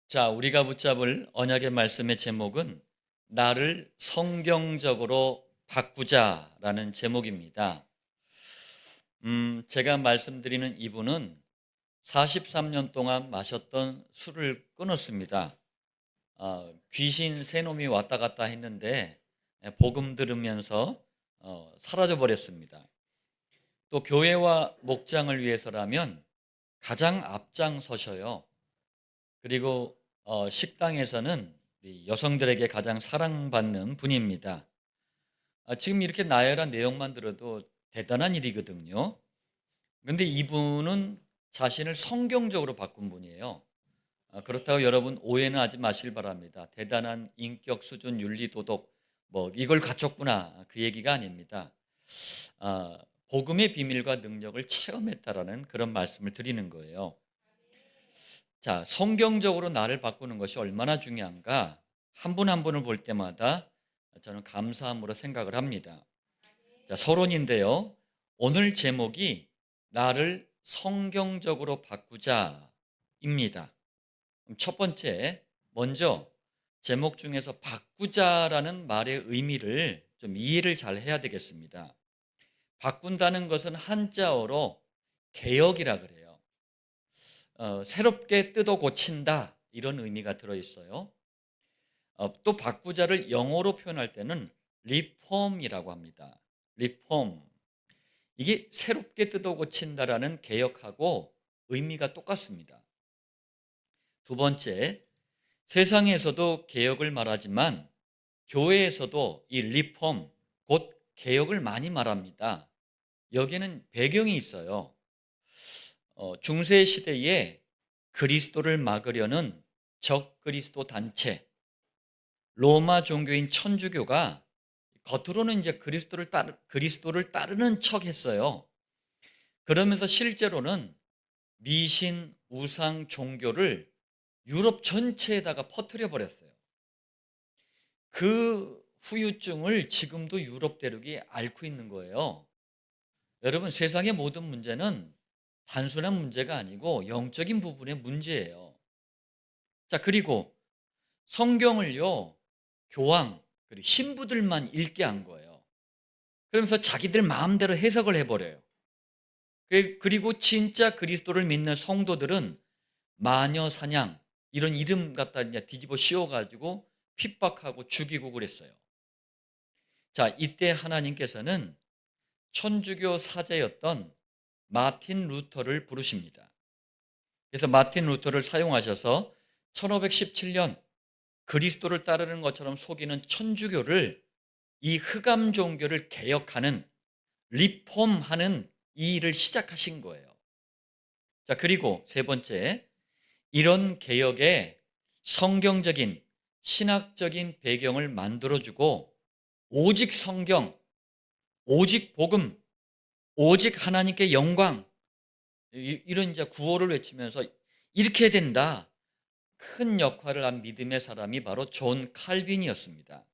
자, 우리가 붙잡을 언약의 말씀의 제목은 나를 성경적으로 바꾸자라는 제목입니다. 제가 말씀드리는 이분은 43년 동안 마셨던 술을 끊었습니다. 귀신 세 놈이 왔다 갔다 했는데 복음 들으면서 사라져 버렸습니다. 또 교회와 목장을 위해서라면 가장 앞장서셔요. 그리고 식당에서는 이 여성들에게 가장 사랑받는 분입니다. 지금 이렇게 나열한 내용만 들어도 대단한 일이거든요. 그런데 이분은 자신을 성경적으로 바꾼 분이에요. 그렇다고 여러분 오해는 하지 마실 바랍니다. 대단한 인격 수준, 윤리, 도덕 뭐 이걸 갖췄구나 그 얘기가 아닙니다. 복음의 비밀과 능력을 체험했다라는 그런 말씀을 드리는 거예요. 자, 성경적으로 나를 바꾸는 것이 얼마나 중요한가 한 분 한 분을 볼 때마다 저는 감사함으로 생각을 합니다. 자, 서론인데요. 오늘 제목이 나를 성경적으로 바꾸자입니다. 그럼 첫 번째, 먼저 제목 중에서 바꾸자라는 말의 의미를 좀 이해를 잘 해야 되겠습니다. 바꾼다는 것은 한자어로 개혁이라 그래요. 새롭게 뜯어 고친다 이런 의미가 들어있어요. 또 바꾸자를 영어로 표현할 때는 리폼이라고 합니다. 리폼. 이게 새롭게 뜯어 고친다라는 개혁하고 의미가 똑같습니다. 두 번째, 세상에서도 개혁을 말하지만 교회에서도 이 리폼, 곧 개혁을 많이 말합니다. 여기에는 배경이 있어요. 중세 시대에 그리스도를 막으려는 적 그리스도 단체, 로마 종교인 천주교가 겉으로는 이제 그리스도를 따르는 척 했어요. 그러면서 실제로는 미신, 우상 종교를 유럽 전체에다가 퍼뜨려 버렸어요. 그 후유증을 지금도 유럽 대륙이 앓고 있는 거예요. 여러분, 세상의 모든 문제는 단순한 문제가 아니고 영적인 부분의 문제예요. 자, 그리고 성경을요, 교황, 그리고 신부들만 읽게 한 거예요. 그러면서 자기들 마음대로 해석을 해버려요. 그리고 진짜 그리스도를 믿는 성도들은 마녀 사냥, 이런 이름 갖다 이제 뒤집어 씌워가지고 핍박하고 죽이고 그랬어요. 자, 이때 하나님께서는 천주교 사제였던 마틴 루터를 부르십니다. 그래서 마틴 루터를 사용하셔서 1517년 그리스도를 따르는 것처럼 속이는 천주교를 이 흑암 종교를 개혁하는 리폼하는 이 일을 시작하신 거예요. 자, 그리고 세 번째, 이런 개혁에 성경적인 신학적인 배경을 만들어주고 오직 성경, 오직 복음, 오직 하나님께 영광 이런 이제 구호를 외치면서 이렇게 해야 된다. 큰 역할을 한 믿음의 사람이 바로 존 칼빈이었습니다.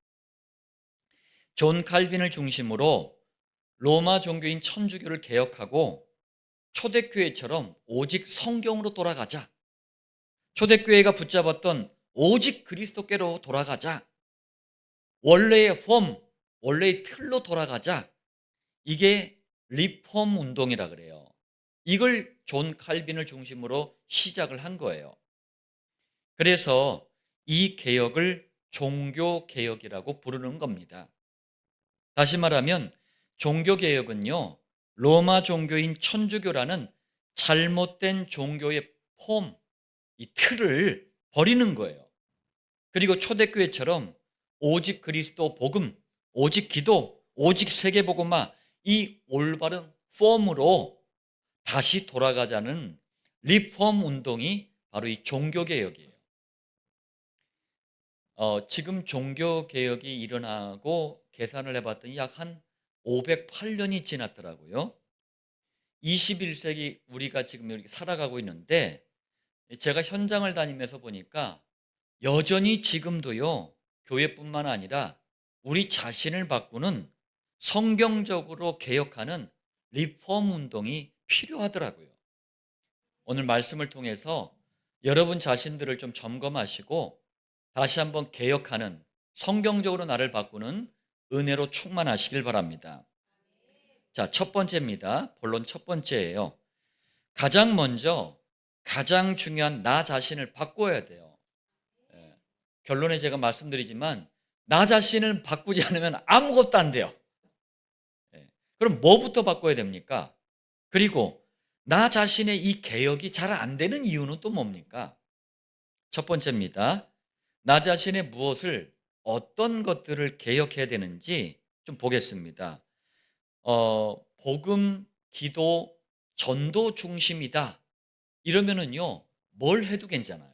존 칼빈을 중심으로 로마 종교인 천주교를 개혁하고 초대교회처럼 오직 성경으로 돌아가자. 초대교회가 붙잡았던 오직 그리스도께로 돌아가자. 원래의 폼, 원래의 틀로 돌아가자. 이게 리폼 운동이라 그래요. 이걸 존 칼빈을 중심으로 시작을 한 거예요. 그래서 이 개혁을 종교개혁이라고 부르는 겁니다. 다시 말하면 종교개혁은요, 로마 종교인 천주교라는 잘못된 종교의 폼, 이 틀을 버리는 거예요. 그리고 초대교회처럼 오직 그리스도 복음, 오직 기도, 오직 세계복음화 이 올바른 폼으로 다시 돌아가자는 리폼 운동이 바로 이 종교개혁이에요. 지금 종교개혁이 일어나고 계산을 해봤더니 약 한 508년이 지났더라고요. 21세기 우리가 지금 이렇게 살아가고 있는데 제가 현장을 다니면서 보니까 여전히 지금도요, 교회뿐만 아니라 우리 자신을 바꾸는 성경적으로 개혁하는 리폼 운동이 필요하더라고요. 오늘 말씀을 통해서 여러분 자신들을 좀 점검하시고 다시 한번 개혁하는, 성경적으로 나를 바꾸는 은혜로 충만하시길 바랍니다. 자, 첫 번째입니다. 본론 첫 번째예요. 가장 먼저 가장 중요한 나 자신을 바꿔야 돼요. 예, 결론에 제가 말씀드리지만 나 자신을 바꾸지 않으면 아무것도 안 돼요. 예, 그럼 뭐부터 바꿔야 됩니까? 그리고 나 자신의 이 개혁이 잘 안 되는 이유는 또 뭡니까? 첫 번째입니다. 나 자신의 무엇을, 어떤 것들을 개혁해야 되는지 좀 보겠습니다. 복음, 기도, 전도 중심이다. 이러면은요, 뭘 해도 괜찮아요.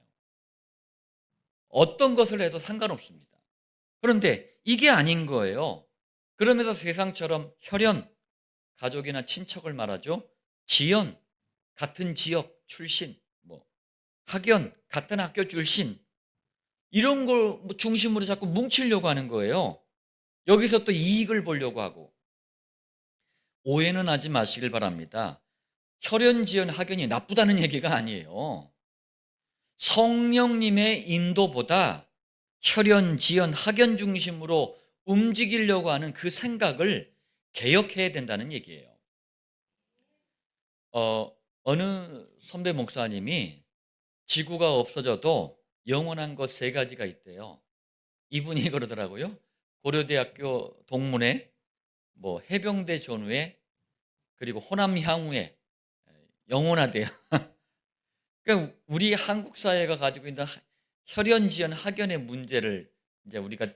어떤 것을 해도 상관없습니다. 그런데 이게 아닌 거예요. 그러면서 세상처럼 혈연, 가족이나 친척을 말하죠. 지연, 같은 지역 출신, 학연, 같은 학교 출신, 이런 걸 중심으로 자꾸 뭉치려고 하는 거예요. 여기서 또 이익을 보려고 하고. 오해는 하지 마시길 바랍니다. 혈연, 지연, 학연이 나쁘다는 얘기가 아니에요. 성령님의 인도보다 혈연, 지연, 학연 중심으로 움직이려고 하는 그 생각을 개혁해야 된다는 얘기예요. 어느 선배 목사님이 지구가 없어져도 영원한 것 세 가지가 있대요. 이분이 그러더라고요. 고려대학교 동문회, 해병대 전후회, 그리고 호남 향후회, 영원하대요. 그러니까 우리 한국 사회가 가지고 있는 혈연, 지연, 학연의 문제를 이제 우리가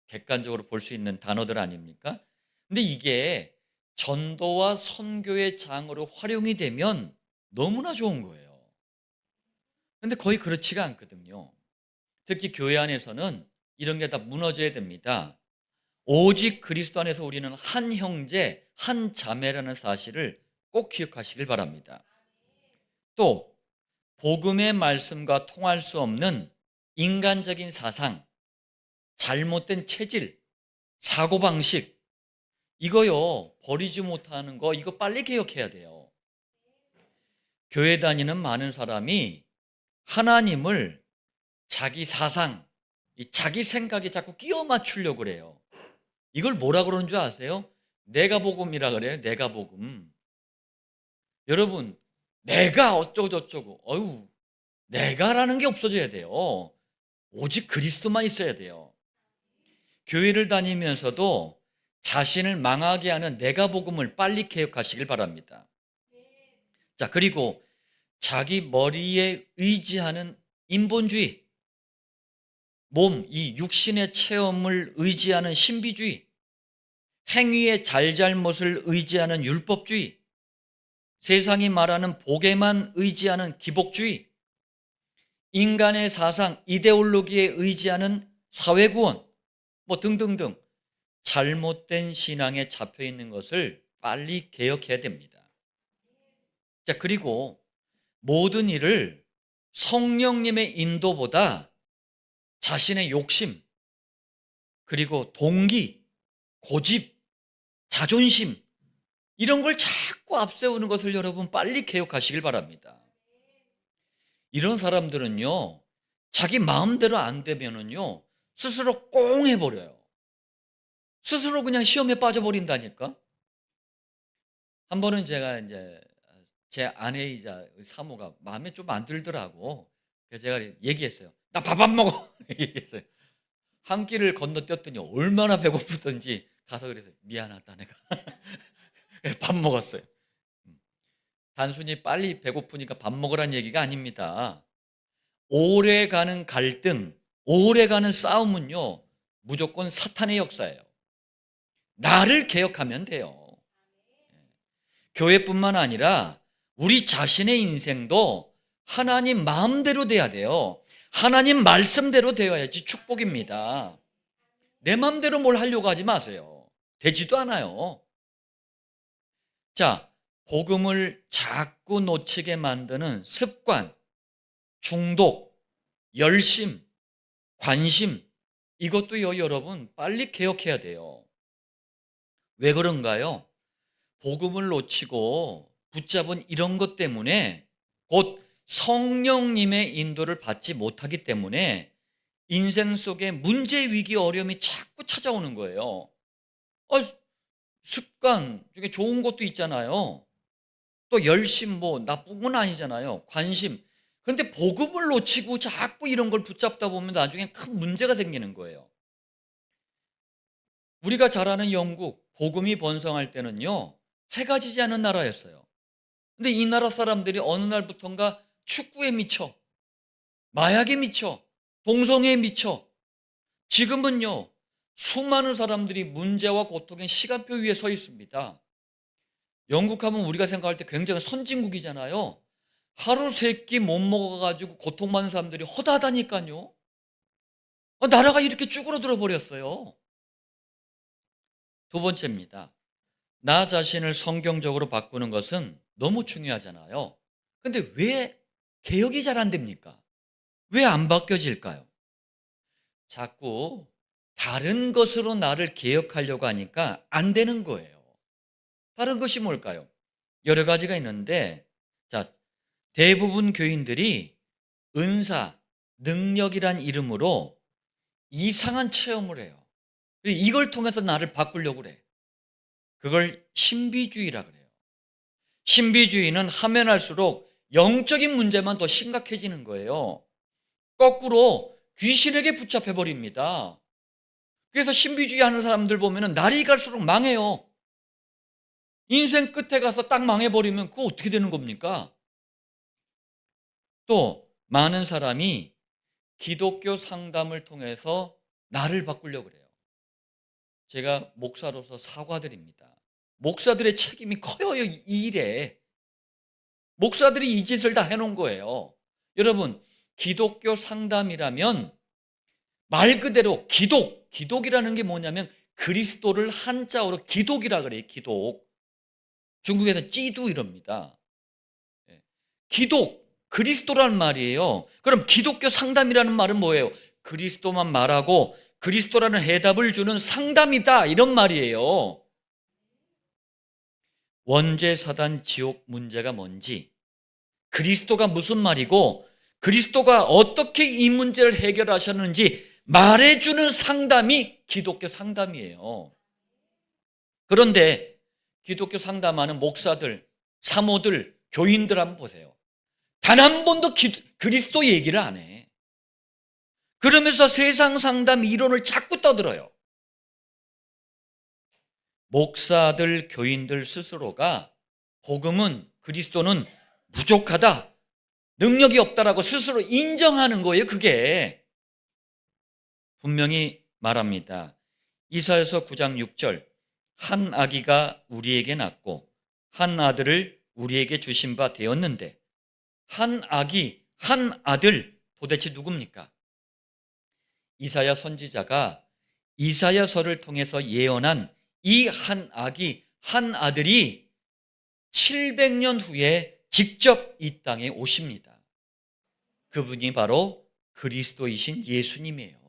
객관적으로 볼 수 있는 단어들 아닙니까? 근데 이게 전도와 선교의 장으로 활용이 되면 너무나 좋은 거예요. 근데 거의 그렇지가 않거든요. 특히 교회 안에서는 이런 게 다 무너져야 됩니다. 오직 그리스도 안에서 우리는 한 형제, 한 자매라는 사실을 꼭 기억하시길 바랍니다. 또 복음의 말씀과 통할 수 없는 인간적인 사상, 잘못된 체질, 사고방식, 이거요, 버리지 못하는 거, 이거 빨리 개혁해야 돼요. 교회 다니는 많은 사람이 하나님을 자기 사상, 자기 생각에 자꾸 끼워 맞추려고 그래요. 이걸 뭐라 그러는 줄 아세요? 내가 복음이라 그래요. 내가 복음. 여러분, 내가 어쩌고 저쩌고, 내가라는 게 없어져야 돼요. 오직 그리스도만 있어야 돼요. 교회를 다니면서도 자신을 망하게 하는 내가 복음을 빨리 개혁하시길 바랍니다. 자, 그리고 자기 머리에 의지하는 인본주의, 이 육신의 체험을 의지하는 신비주의, 행위의 잘잘못을 의지하는 율법주의, 세상이 말하는 복에만 의지하는 기복주의, 인간의 사상, 이데올로기에 의지하는 사회구원, 등등등 잘못된 신앙에 잡혀 있는 것을 빨리 개혁해야 됩니다. 자, 그리고 모든 일을 성령님의 인도보다 자신의 욕심, 그리고 동기, 고집, 자존심, 이런 걸 자꾸 앞세우는 것을 여러분 빨리 개혁하시길 바랍니다. 이런 사람들은요, 자기 마음대로 안 되면은요, 스스로 꽁 해버려요. 스스로 그냥 시험에 빠져버린다니까? 한 번은 제가 이제 제 아내이자 사모가 마음에 좀 안 들더라고. 그래서 제가 얘기했어요. 나 밥 안 먹어. 얘기했어요. 한 끼를 건너뛰었더니 얼마나 배고프던지 가서 그래서 미안하다 내가. 밥 먹었어요. 단순히 빨리 배고프니까 밥 먹으란 얘기가 아닙니다. 오래가는 갈등, 오래가는 싸움은요, 무조건 사탄의 역사예요. 나를 개혁하면 돼요. 교회뿐만 아니라 우리 자신의 인생도 하나님 마음대로 돼야 돼요. 하나님 말씀대로 되어야지 축복입니다. 내 마음대로 뭘 하려고 하지 마세요. 되지도 않아요. 자, 복음을 자꾸 놓치게 만드는 습관, 중독, 열심, 관심, 이것도요, 여러분 빨리 개혁해야 돼요. 왜 그런가요? 복음을 놓치고 붙잡은 이런 것 때문에 곧 성령님의 인도를 받지 못하기 때문에 인생 속에 문제, 위기, 어려움이 자꾸 찾아오는 거예요. 습관 중에 좋은 것도 있잖아요. 또 열심, 나쁜 건 아니잖아요. 관심. 그런데 복음을 놓치고 자꾸 이런 걸 붙잡다 보면 나중에 큰 문제가 생기는 거예요. 우리가 잘 아는 영국, 복음이 번성할 때는요, 해가 지지 않은 나라였어요. 근데 이 나라 사람들이 어느 날부턴가 축구에 미쳐, 마약에 미쳐, 동성애에 미쳐. 지금은요, 수많은 사람들이 문제와 고통의 시간표 위에 서 있습니다. 영국 하면 우리가 생각할 때 굉장히 선진국이잖아요. 하루 세 끼 못 먹어가지고 고통받는 사람들이 허다하다니까요. 나라가 이렇게 쭈그러들어 버렸어요. 두 번째입니다. 나 자신을 성경적으로 바꾸는 것은 너무 중요하잖아요. 근데 왜 개혁이 잘 안 됩니까? 왜 안 바뀌어질까요? 자꾸 다른 것으로 나를 개혁하려고 하니까 안 되는 거예요. 다른 것이 뭘까요? 여러 가지가 있는데, 자, 대부분 교인들이 은사, 능력이란 이름으로 이상한 체험을 해요. 이걸 통해서 나를 바꾸려고 그래. 그걸 신비주의라 그래요. 신비주의는 하면 할수록 영적인 문제만 더 심각해지는 거예요. 거꾸로 귀신에게 붙잡혀 버립니다. 그래서 신비주의 하는 사람들 보면 날이 갈수록 망해요. 인생 끝에 가서 딱 망해버리면 그거 어떻게 되는 겁니까? 또 많은 사람이 기독교 상담을 통해서 나를 바꾸려고 그래요. 제가 목사로서 사과드립니다. 목사들의 책임이 커요, 이 일에. 목사들이 이 짓을 다 해놓은 거예요. 여러분, 기독교 상담이라면 말 그대로 기독이라는 게 뭐냐면 그리스도를 한자어로 기독이라 그래요. 기독. 중국에서 찌두 이럽니다. 기독, 그리스도라는 말이에요. 그럼 기독교 상담이라는 말은 뭐예요? 그리스도만 말하고 그리스도라는 해답을 주는 상담이다, 이런 말이에요. 원죄 사단 지옥 문제가 뭔지, 그리스도가 무슨 말이고 그리스도가 어떻게 이 문제를 해결하셨는지 말해주는 상담이 기독교 상담이에요. 그런데 기독교 상담하는 목사들, 사모들, 교인들 한번 보세요. 단 한 번도 그리스도 얘기를 안 해. 그러면서 세상 상담 이론을 자꾸 떠들어요. 목사들, 교인들 스스로가 복음은, 그리스도는 부족하다, 능력이 없다라고 스스로 인정하는 거예요. 그게 분명히 말합니다. 이사야서 9장 6절, 한 아기가 우리에게 낳고 한 아들을 우리에게 주신 바 되었는데, 한 아기, 한 아들, 도대체 누굽니까? 이사야 선지자가 이사야서를 통해서 예언한 이 한 아기, 한 아들이 700년 후에 직접 이 땅에 오십니다. 그분이 바로 그리스도이신 예수님이에요.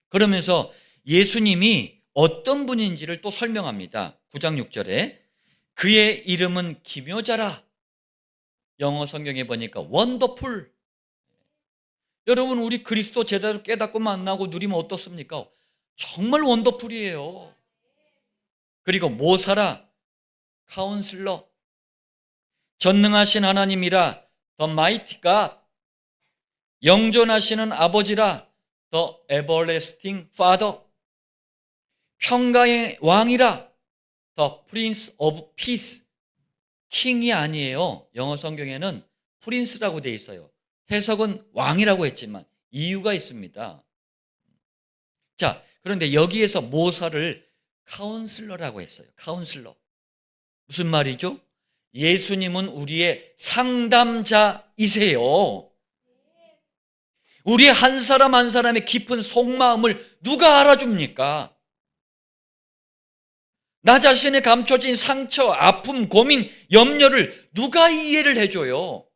그러면서 예수님이 어떤 분인지를 또 설명합니다. 9장 6절에 그의 이름은 기묘자라. 영어 성경에 보니까 원더풀. 여러분, 우리 그리스도 제자로 깨닫고 만나고 누리면 어떻습니까? 정말 원더풀이에요. 그리고 모사라, 카운슬러, 전능하신 하나님이라, 더 마이티 갓, 영존하시는 아버지라, 더 에버래스팅 파더, 평강의 왕이라, 더 프린스 오브 피스. 킹이 아니에요. 영어 성경에는 프린스라고 되어 있어요. 해석은 왕이라고 했지만 이유가 있습니다. 자, 그런데 여기에서 모사를 카운슬러라고 했어요. 카운슬러. 무슨 말이죠? 예수님은 우리의 상담자이세요. 우리 한 사람 한 사람의 깊은 속마음을 누가 알아줍니까? 나 자신의 감춰진 상처, 아픔, 고민, 염려를 누가 이해를 해줘요?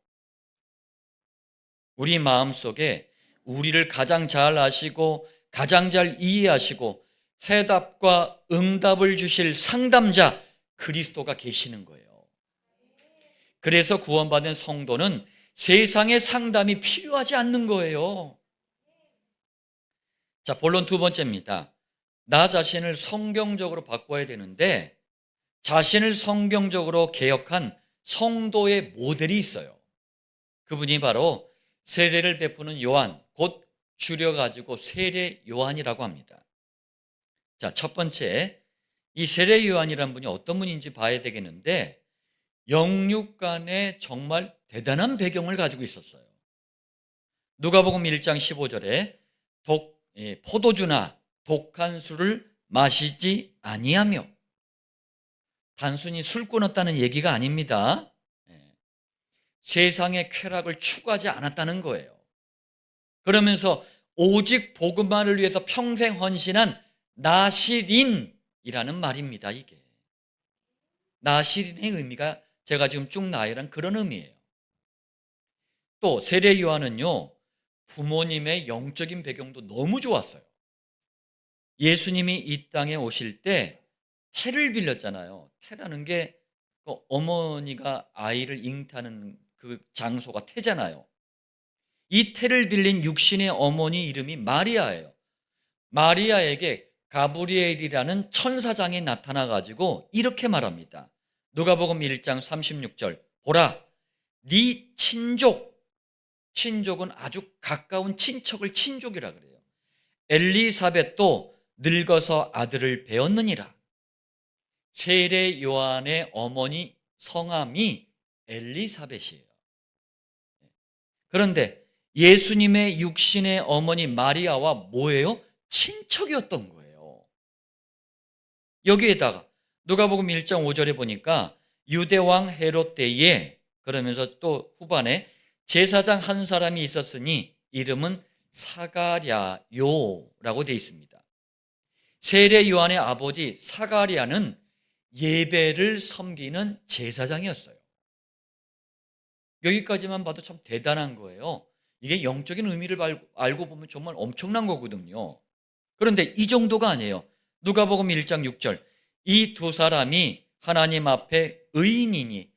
우리 마음속에 우리를 가장 잘 아시고 가장 잘 이해하시고 해답과 응답을 주실 상담자 그리스도가 계시는 거예요. 그래서 구원받은 성도는 세상의 상담이 필요하지 않는 거예요. 자, 본론 두 번째입니다. 나 자신을 성경적으로 바꿔야 되는데 자신을 성경적으로 개혁한 성도의 모델이 있어요. 그분이 바로 세례를 베푸는 요한, 곧 줄여가지고 세례 요한이라고 합니다. 자, 첫 번째, 이 세례 요한이라는 분이 어떤 분인지 봐야 되겠는데 영육간에 정말 대단한 배경을 가지고 있었어요. 누가복음 1장 15절에 포도주나 독한 술을 마시지 아니하며, 단순히 술 끊었다는 얘기가 아닙니다. 세상의 쾌락을 추구하지 않았다는 거예요. 그러면서 오직 복음만을 위해서 평생 헌신한 나시린이라는 말입니다. 이게 나시린의 의미가 제가 지금 쭉 나열한 그런 의미예요. 또 세례 요한은요, 부모님의 영적인 배경도 너무 좋았어요. 예수님이 이 땅에 오실 때 태를 빌렸잖아요. 태라는 게 어머니가 아이를 잉태하는 그 장소가 태잖아요. 이 태를 빌린 육신의 어머니 이름이 마리아예요. 마리아에게 가브리엘이라는 천사장이 나타나가지고 이렇게 말합니다. 누가복음 1장 36절, 보라, 네 친족은 아주 가까운 친척을 친족이라 그래요. 엘리사벳도 늙어서 아들을 배었느니라. 세례 요한의 어머니 성함이 엘리사벳이에요. 그런데 예수님의 육신의 어머니 마리아와 뭐예요? 친척이었던 거예요. 여기에다가 누가복음 1장 5절에 보니까 유대왕 헤롯 때에, 그러면서 또 후반에 제사장 한 사람이 있었으니 이름은 사가랴요라고 되어 있습니다. 세례 요한의 아버지 사가랴는 예배를 섬기는 제사장이었어요. 여기까지만 봐도 참 대단한 거예요. 이게 영적인 의미를 알고 보면 정말 엄청난 거거든요. 그런데 이 정도가 아니에요. 누가복음 1장 6절, 이 두 사람이 하나님 앞에 의인이니,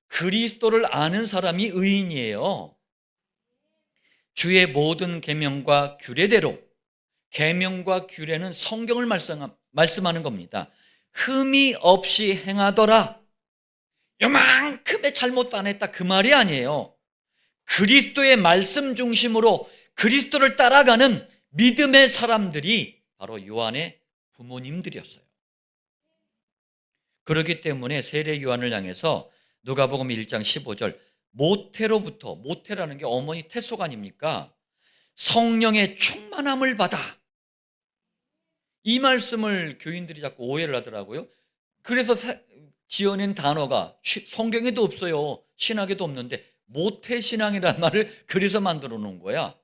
그리스도를 아는 사람이 의인이에요. 주의 모든 계명과 규례대로, 계명과 규례는 성경을 말씀하는 겁니다. 흠이 없이 행하더라. 요만큼의 잘못도 안 했다, 그 말이 아니에요. 그리스도의 말씀 중심으로 그리스도를 따라가는 믿음의 사람들이 바로 요한의 부모님들이었어요. 그렇기 때문에 세례 요한을 향해서 누가복음 1장 15절, 모태로부터, 모태라는 게 어머니 태속 아닙니까? 성령의 충만함을 받아. 이 말씀을 교인들이 자꾸 오해를 하더라고요. 그래서 지어낸 단어가 성경에도 없어요. 신학에도 없는데 모태신앙이라는 말을 그래서 만들어 놓은 거야.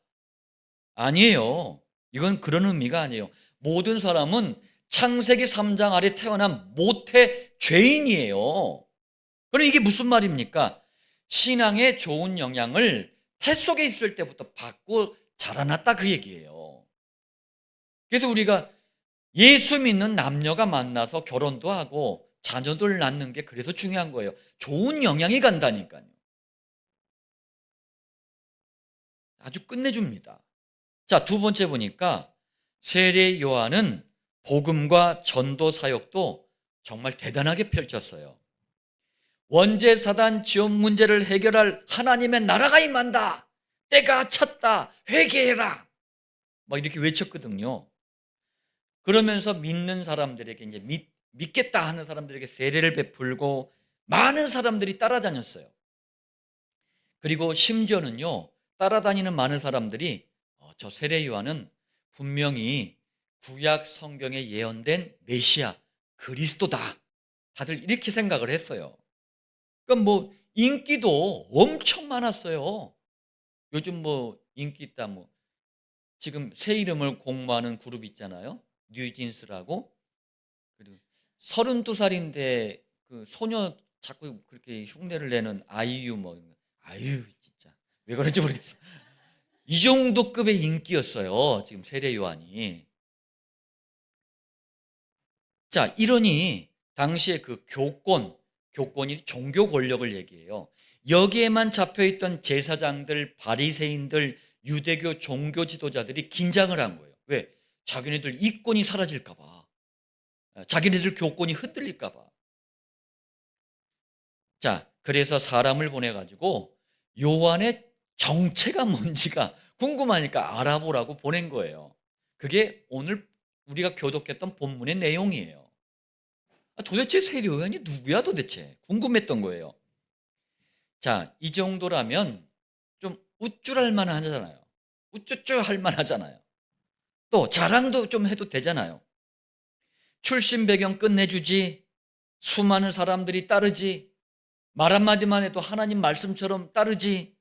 아니에요. 이건 그런 의미가 아니에요. 모든 사람은 창세기 3장 아래 태어난 모태 죄인이에요. 그럼 이게 무슨 말입니까? 신앙의 좋은 영향을 태 속에 있을 때부터 받고 자라났다, 그 얘기예요. 그래서 우리가 예수 믿는 남녀가 만나서 결혼도 하고 자녀들 낳는 게 그래서 중요한 거예요. 좋은 영향이 간다니까요. 아주 끝내줍니다. 자, 두 번째 보니까 세례 요한은 복음과 전도 사역도 정말 대단하게 펼쳤어요. 원죄 사단 지원 문제를 해결할 하나님의 나라가 임한다, 때가 찼다, 회개해라, 막 이렇게 외쳤거든요. 그러면서 믿는 사람들에게, 이제 믿겠다 하는 사람들에게 세례를 베풀고 많은 사람들이 따라다녔어요. 그리고 심지어는요, 따라다니는 많은 사람들이 저 세례 요한은 분명히 구약 성경에 예언된 메시아 그리스도다, 다들 이렇게 생각을 했어요. 그러니까 뭐 인기도 엄청 많았어요. 요즘 뭐 인기 있다, 뭐 지금 새 이름을 공모하는 그룹 있잖아요, 뉴진스라고. 그리고 32살인데 그 소녀 자꾸 그렇게 흉내를 내는 아이유, 뭐 아유 진짜 왜 그런지 모르겠어. 이 정도 급의 인기였어요, 지금 세례 요한이. 자, 이러니 당시에 그 교권이 종교 권력을 얘기해요. 여기에만 잡혀있던 제사장들, 바리새인들, 유대교 종교 지도자들이 긴장을 한 거예요. 왜? 자기네들 이권이 사라질까 봐. 자기네들 교권이 흔들릴까 봐. 자, 그래서 사람을 보내가지고 요한의 정체가 뭔지가 궁금하니까 알아보라고 보낸 거예요. 그게 오늘 우리가 교독했던 본문의 내용이에요. 도대체 세례 요한이 누구야 도대체? 궁금했던 거예요. 자, 이 정도라면 좀 우쭐할 만하잖아요. 우쭈쭈 할 만하잖아요. 또 자랑도 좀 해도 되잖아요. 출신 배경 끝내주지, 수많은 사람들이 따르지, 말 한마디만 해도 하나님 말씀처럼 따르지,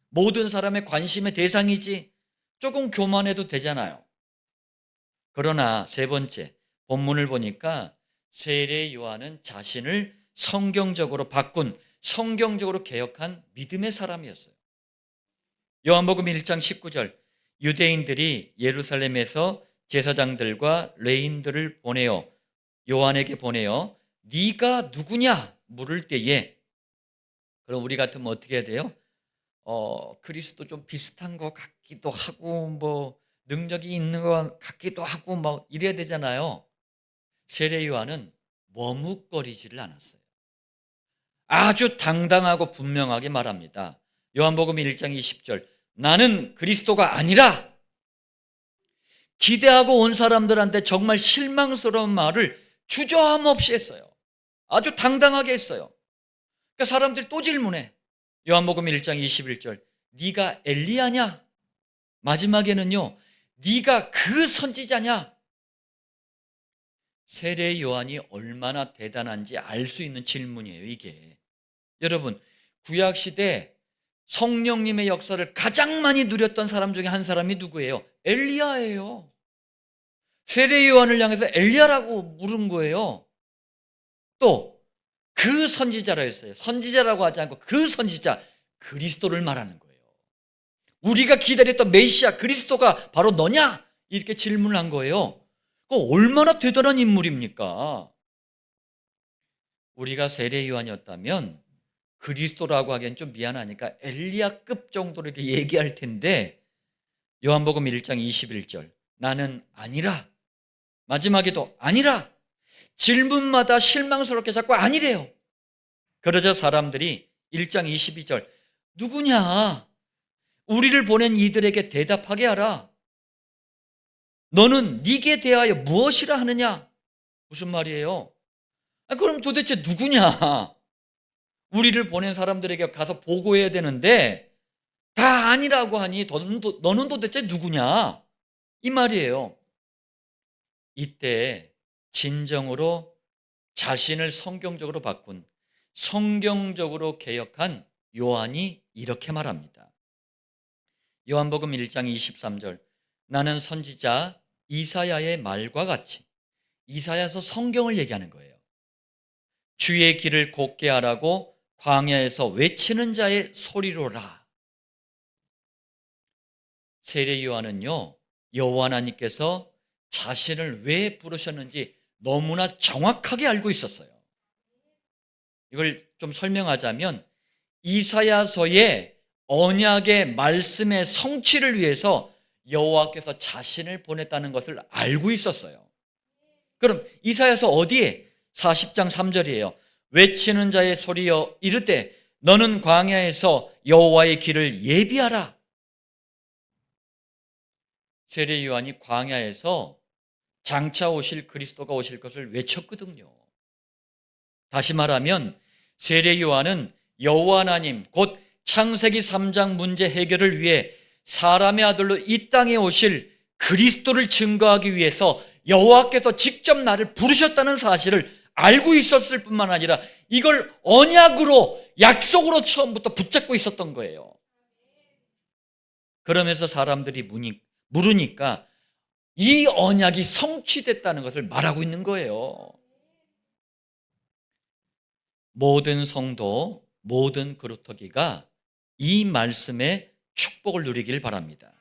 모든 사람의 관심의 대상이지, 조금 교만해도 되잖아요. 그러나 세 번째, 본문을 보니까 세례 요한은 자신을 성경적으로 바꾼, 성경적으로 개혁한 믿음의 사람이었어요. 요한복음 1장 19절, 유대인들이 예루살렘에서 제사장들과 레인들을 보내어 요한에게 보내어 네가 누구냐 물을 때에, 그럼 우리 같으면 어떻게 해야 돼요? 그리스도 좀 비슷한 것 같기도 하고 뭐 능력이 있는 것 같기도 하고 뭐 이래야 되잖아요. 세례 요한은 머뭇거리지를 않았어요. 아주 당당하고 분명하게 말합니다. 요한복음 1장 20절, 나는 그리스도가 아니라. 기대하고 온 사람들한테 정말 실망스러운 말을 주저함 없이 했어요. 아주 당당하게 했어요. 그러니까 사람들이 또 질문해. 요한복음 1장 21절, 네가 엘리야냐? 마지막에는요, 네가 그 선지자냐? 세례 요한이 얼마나 대단한지 알 수 있는 질문이에요, 이게. 여러분, 구약시대 성령님의 역사를 가장 많이 누렸던 사람 중에 한 사람이 누구예요? 엘리야예요. 세례 요한을 향해서 엘리야라고 물은 거예요. 또 그 선지자라 했어요. 선지자라고 하지 않고 그 선지자, 그리스도를 말하는 거예요. 우리가 기다렸던 메시아 그리스도가 바로 너냐? 이렇게 질문을 한 거예요. 얼마나 대단한 인물입니까? 우리가 세례 요한이었다면 그리스도라고 하기엔 좀 미안하니까 엘리야급 정도로 이렇게 얘기할 텐데, 요한복음 1장 21절, 나는 아니라. 마지막에도 아니라. 질문마다 실망스럽게 자꾸 아니래요. 그러자 사람들이 1장 22절, 누구냐? 우리를 보낸 이들에게 대답하게 하라. 너는 네게 대하여 무엇이라 하느냐? 무슨 말이에요? 그럼 도대체 누구냐? 우리를 보낸 사람들에게 가서 보고해야 되는데 다 아니라고 하니 너는 도대체 누구냐? 이 말이에요. 이때 진정으로 자신을 성경적으로 바꾼, 성경적으로 개혁한 요한이 이렇게 말합니다. 요한복음 1장 23절, 나는 선지자 이사야의 말과 같이. 이사야서 성경을 얘기하는 거예요. 주의 길을 곧게 하라고 광야에서 외치는 자의 소리로라. 세례 요한은요, 여호와 하나님께서 자신을 왜 부르셨는지 너무나 정확하게 알고 있었어요. 이걸 좀 설명하자면 이사야서의 언약의 말씀의 성취를 위해서 여호와께서 자신을 보냈다는 것을 알고 있었어요. 그럼 이사야서 어디에? 40장 3절이에요. 외치는 자의 소리여 이르되 너는 광야에서 여호와의 길을 예비하라. 세례 요한이 광야에서 장차 오실 그리스도가 오실 것을 외쳤거든요. 다시 말하면 세례 요한은 여호와 하나님 곧 창세기 3장 문제 해결을 위해 사람의 아들로 이 땅에 오실 그리스도를 증거하기 위해서 여호와께서 직접 나를 부르셨다는 사실을 알고 있었을 뿐만 아니라 이걸 언약으로, 약속으로 처음부터 붙잡고 있었던 거예요. 그러면서 사람들이 물으니까 이 언약이 성취됐다는 것을 말하고 있는 거예요. 모든 성도, 모든 그루터기가 이 말씀의 축복을 누리길 바랍니다.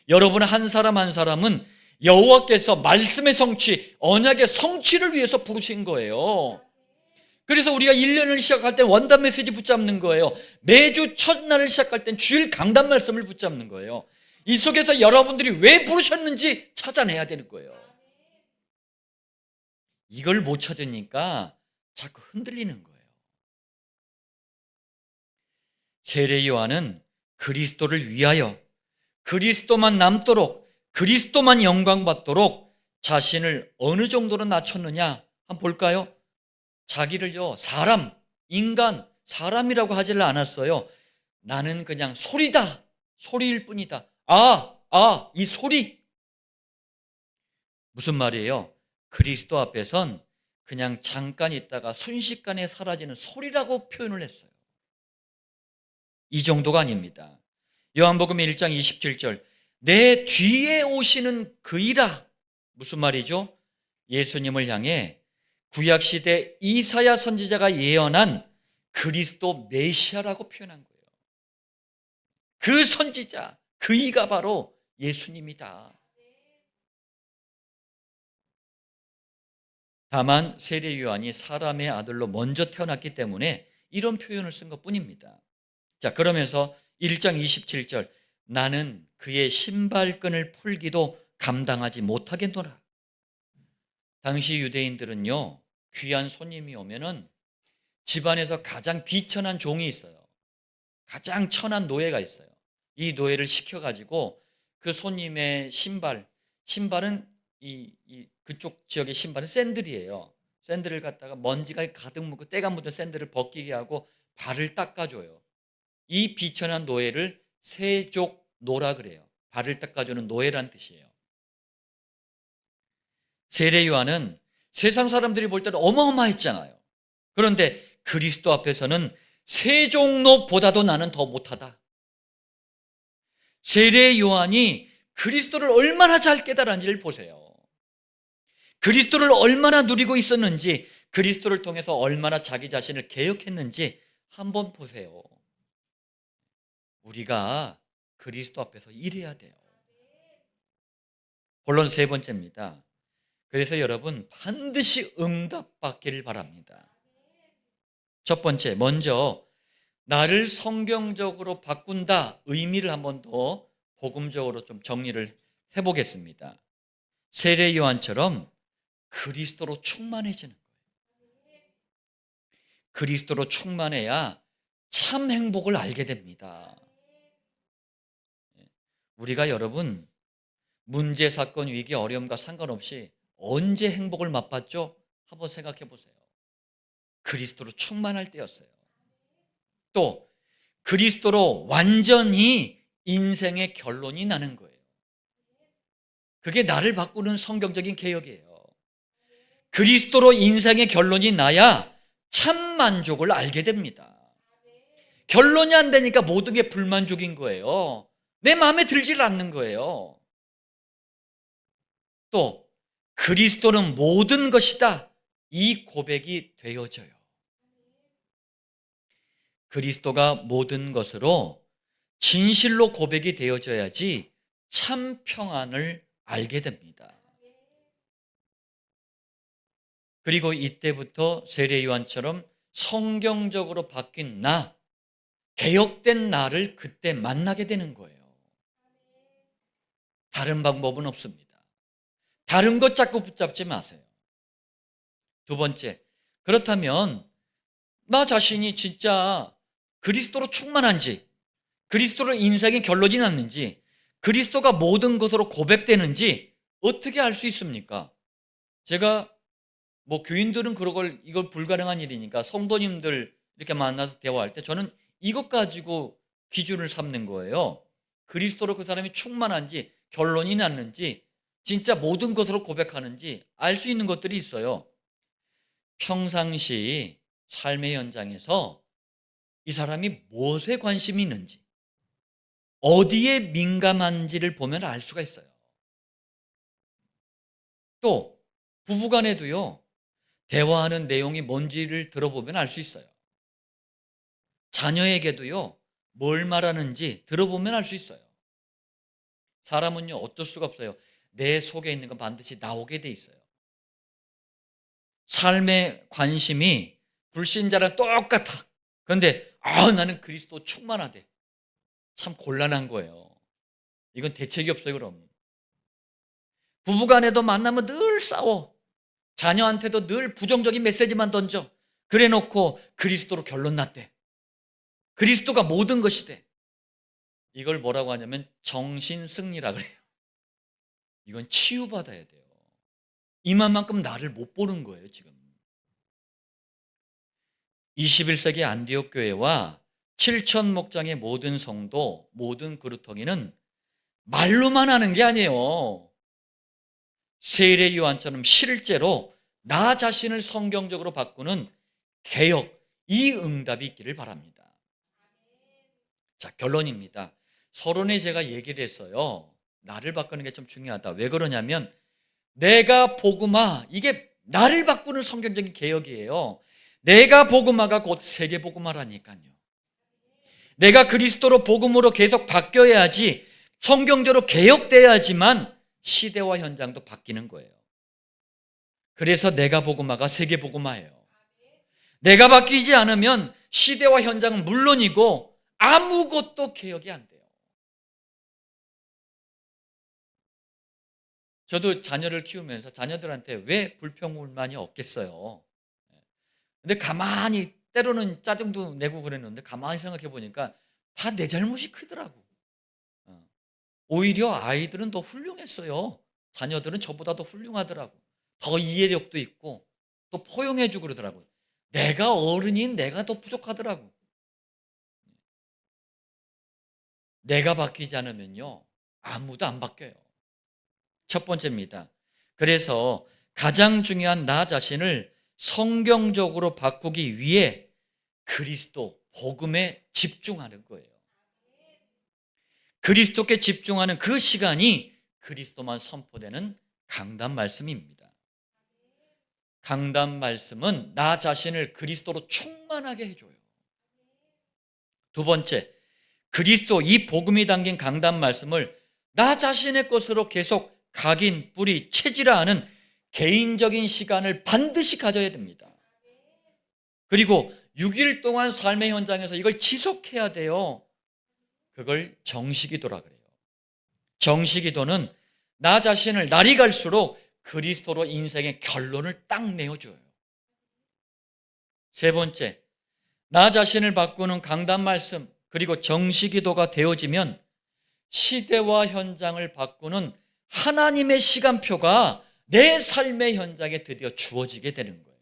여러분 한 사람 한 사람은 여호와께서 말씀의 성취, 언약의 성취를 위해서 부르신 거예요. 그래서 우리가 1년을 시작할 때 원단 메시지 붙잡는 거예요. 매주 첫날을 시작할 땐 주일 강단 말씀을 붙잡는 거예요. 이 속에서 여러분들이 왜 부르셨는지 찾아내야 되는 거예요. 이걸 못 찾으니까 자꾸 흔들리는 거예요. 세례 요한은 그리스도를 위하여 그리스도만 남도록 그리스도만 영광받도록 자신을 어느 정도로 낮췄느냐 한번 볼까요? 자기를요 사람, 인간, 사람이라고 하지를 않았어요. 나는 그냥 소리다, 소리일 뿐이다. 이 소리. 무슨 말이에요? 그리스도 앞에선 그냥 잠깐 있다가 순식간에 사라지는 소리라고 표현을 했어요. 이 정도가 아닙니다. 요한복음 1장 27절 내 뒤에 오시는 그이라. 무슨 말이죠? 예수님을 향해 구약시대 이사야 선지자가 예언한 그리스도 메시아라고 표현한 거예요. 그 선지자, 그이가 바로 예수님이다. 다만 세례 요한이 사람의 아들로 먼저 태어났기 때문에 이런 표현을 쓴 것뿐입니다. 자, 그러면서 1장 27절 나는 그의 신발끈을 풀기도 감당하지 못하겠노라. 당시 유대인들은요 귀한 손님이 오면은 집안에서 가장 비천한 종이 있어요. 가장 천한 노예가 있어요. 이 노예를 시켜가지고 그 손님의 신발은 그쪽 지역의 신발은 샌들이에요. 샌들을 갖다가 먼지가 가득 묻고 때가 묻은 샌들을 벗기게 하고 발을 닦아줘요. 이 비천한 노예를 세족노라 그래요. 발을 닦아주는 노예란 뜻이에요. 세례 요한은 세상 사람들이 볼 때는 어마어마했잖아요. 그런데 그리스도 앞에서는 세종노보다도 나는 더 못하다. 세례 요한이 그리스도를 얼마나 잘 깨달았는지를 보세요. 그리스도를 얼마나 누리고 있었는지, 그리스도를 통해서 얼마나 자기 자신을 개혁했는지 한번 보세요. 우리가 그리스도 앞에서 일해야 돼요. 본론 세 번째입니다. 그래서 여러분 반드시 응답받기를 바랍니다. 첫 번째, 먼저 나를 성경적으로 바꾼다 의미를 한번 더 복음적으로 좀 정리를 해보겠습니다. 세례 요한처럼 그리스도로 충만해지는 거예요. 그리스도로 충만해야 참 행복을 알게 됩니다. 우리가 여러분 문제, 사건, 위기, 어려움과 상관없이 언제 행복을 맛봤죠? 한번 생각해 보세요. 그리스도로 충만할 때였어요. 또 그리스도로 완전히 인생의 결론이 나는 거예요. 그게 나를 바꾸는 성경적인 개혁이에요. 그리스도로 인생의 결론이 나야 참 만족을 알게 됩니다. 결론이 안 되니까 모든 게 불만족인 거예요. 내 마음에 들질 않는 거예요. 또 그리스도는 모든 것이다. 이 고백이 되어져요. 그리스도가 모든 것으로 진실로 고백이 되어져야지 참 평안을 알게 됩니다. 그리고 이때부터 세례 요한처럼 성경적으로 바뀐 나, 개혁된 나를 그때 만나게 되는 거예요. 다른 방법은 없습니다. 다른 것 자꾸 붙잡지 마세요. 두 번째, 그렇다면 나 자신이 진짜 그리스도로 충만한지, 그리스도로 인생의 결론이 났는지, 그리스도가 모든 것으로 고백되는지 어떻게 알 수 있습니까? 제가 교인들은 이걸 불가능한 일이니까 성도님들 이렇게 만나서 대화할 때 저는 이것 가지고 기준을 삼는 거예요. 그리스도로 그 사람이 충만한지, 결론이 났는지, 진짜 모든 것으로 고백하는지 알 수 있는 것들이 있어요. 평상시 삶의 현장에서 이 사람이 무엇에 관심이 있는지, 어디에 민감한지를 보면 알 수가 있어요. 또 부부간에도요, 대화하는 내용이 뭔지를 들어보면 알 수 있어요. 자녀에게도요, 뭘 말하는지 들어보면 알 수 있어요. 사람은요, 어쩔 수가 없어요. 내 속에 있는 건 반드시 나오게 돼 있어요. 삶의 관심이 불신자랑 똑같아. 그런데 나는 그리스도 충만하대. 참 곤란한 거예요. 이건 대책이 없어요. 그럼 부부간에도 만나면 늘 싸워. 자녀한테도 늘 부정적인 메시지만 던져. 그래 놓고 그리스도로 결론 났대. 그리스도가 모든 것이 돼. 이걸 뭐라고 하냐면 정신승리라 그래요. 이건 치유받아야 돼요. 이만큼 나를 못 보는 거예요, 지금. 21세기 안디옥 교회와 7천 목장의 모든 성도, 모든 그루터기는 말로만 하는 게 아니에요. 세례 요한처럼 실제로 나 자신을 성경적으로 바꾸는 개혁, 이 응답이 있기를 바랍니다. 자, 결론입니다. 서론에 제가 얘기를 했어요. 나를 바꾸는 게 좀 중요하다. 왜 그러냐면 내가 복음화, 이게 나를 바꾸는 성경적인 개혁이에요. 내가 복음화가 곧 세계 복음화라니까요. 내가 그리스도로 복음으로 계속 바뀌어야지, 성경적으로 개혁돼야지만 시대와 현장도 바뀌는 거예요. 그래서 내가 복음화가 세계 복음화예요. 내가 바뀌지 않으면 시대와 현장은 물론이고 아무것도 개혁이 안 돼요. 저도 자녀를 키우면서 자녀들한테 왜 불평불만이 없겠어요. 근데 가만히 때로는 짜증도 내고 그랬는데 가만히 생각해 보니까 다 내 잘못이 크더라고. 오히려 아이들은 더 훌륭했어요. 자녀들은 저보다 더 훌륭하더라고. 더 이해력도 있고 또 포용해주고 그러더라고요. 내가 어른인 내가 더 부족하더라고. 내가 바뀌지 않으면요, 아무도 안 바뀌어요. 첫 번째입니다. 그래서 가장 중요한 나 자신을 성경적으로 바꾸기 위해 그리스도 복음에 집중하는 거예요. 그리스도께 집중하는 그 시간이 그리스도만 선포되는 강단 말씀입니다. 강단 말씀은 나 자신을 그리스도로 충만하게 해줘요. 두 번째, 그리스도 이 복음이 담긴 강단 말씀을 나 자신의 것으로 계속 각인, 뿌리, 체질화하는 개인적인 시간을 반드시 가져야 됩니다. 그리고 6일 동안 삶의 현장에서 이걸 지속해야 돼요. 그걸 정식기도라 그래요. 정식기도는 나 자신을 날이 갈수록 그리스도로 인생의 결론을 딱 내어줘요. 세 번째, 나 자신을 바꾸는 강단 말씀 그리고 정식기도가 되어지면 시대와 현장을 바꾸는 하나님의 시간표가 내 삶의 현장에 드디어 주어지게 되는 거예요.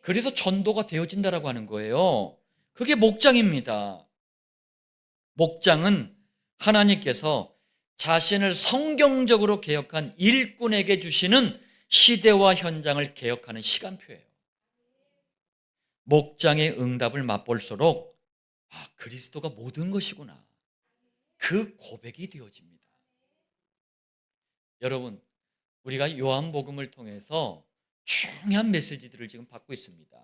그래서 전도가 되어진다라고 하는 거예요. 그게 목장입니다. 목장은 하나님께서 자신을 성경적으로 개혁한 일꾼에게 주시는 시대와 현장을 개혁하는 시간표예요. 목장의 응답을 맛볼수록 그리스도가 모든 것이구나, 그 고백이 되어집니다. 여러분, 우리가 요한복음을 통해서 중요한 메시지들을 지금 받고 있습니다.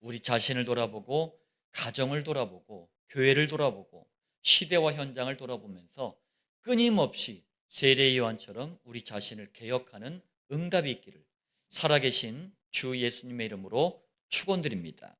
우리 자신을 돌아보고 가정을 돌아보고 교회를 돌아보고 시대와 현장을 돌아보면서 끊임없이 세례 요한처럼 우리 자신을 개혁하는 응답이 있기를 살아계신 주 예수님의 이름으로 축원드립니다.